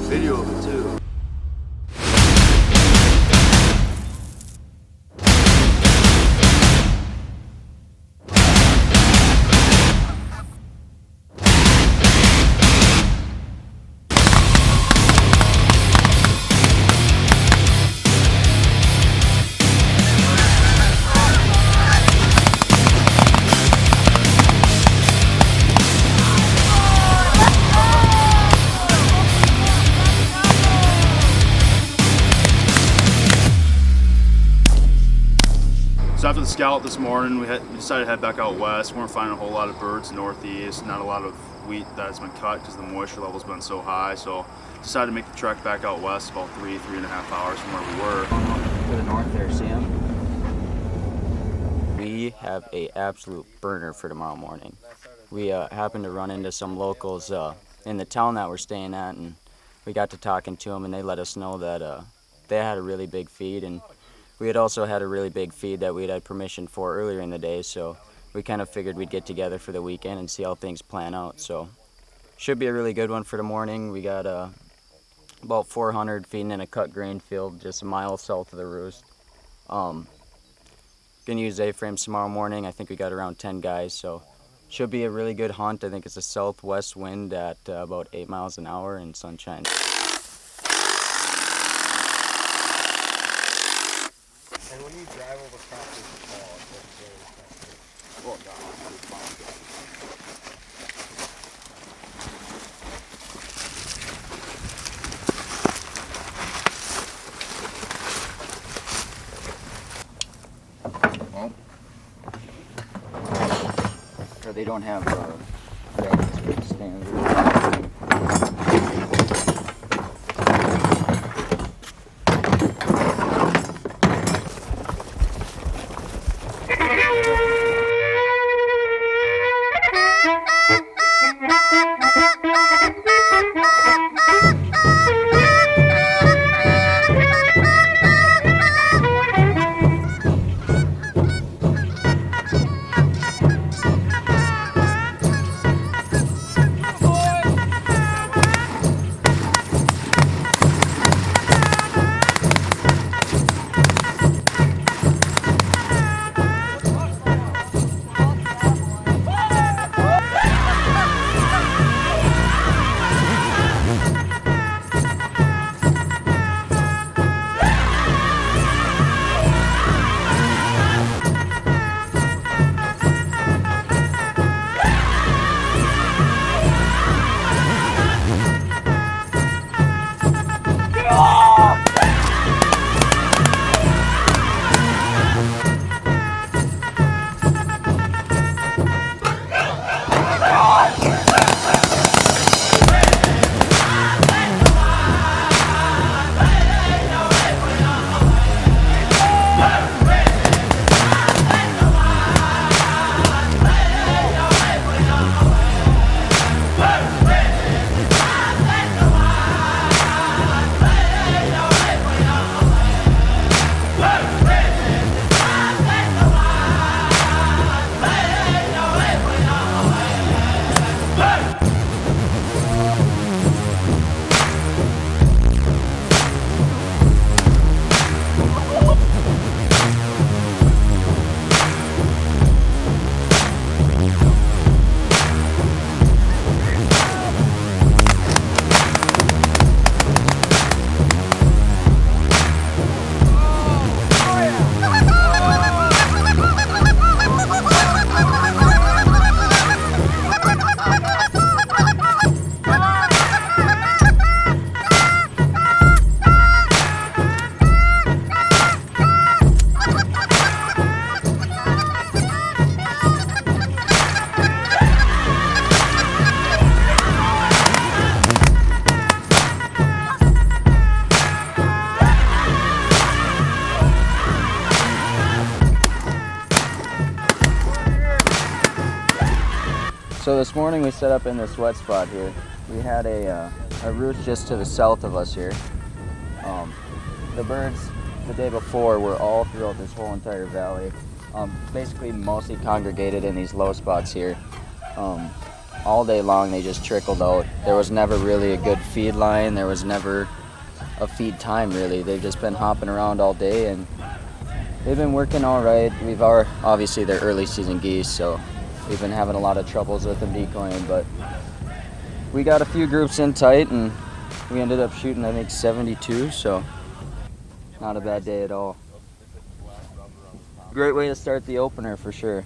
video of it too. So after the scout this morning, we decided to head back out west. We weren't finding a whole lot of birds northeast, not a lot of wheat that's been cut because the moisture level's been so high. So decided to make the trek back out west, about 3.5 hours from where we were. To the north there, see him? We have a absolute burner for tomorrow morning. We happened to run into some locals in the town that we're staying at, and we got to talking to them, and they let us know that they had a really big feed, and we had also had a really big feed that we had permission for earlier in the day, so we kind of figured we'd get together for the weekend and see how things plan out. So should be a really good one for the morning. We got about 400 feeding in a cut grain field just a mile south of the roost. Gonna use A-frames tomorrow morning. I think we got around 10 guys, so should be a really good hunt. I think it's a southwest wind at about 8 miles an hour and sunshine. And when you drive over property for fall, it's very expensive. Well, no, it's fine. So they don't have standard. So this morning we set up in this wet spot here. We had a roost just to the south of us here. The birds the day before were all throughout this whole entire valley, basically mostly congregated in these low spots here. On all day long they just trickled out. There was never really a good feed line. There was never a feed time really. They've just been hopping around all day, and they've been working all right. Obviously they're early season geese, so we've been having a lot of troubles with them decoying, but we got a few groups in tight, and we ended up shooting, I think, 72, so not a bad day at all. Great way to start the opener for sure.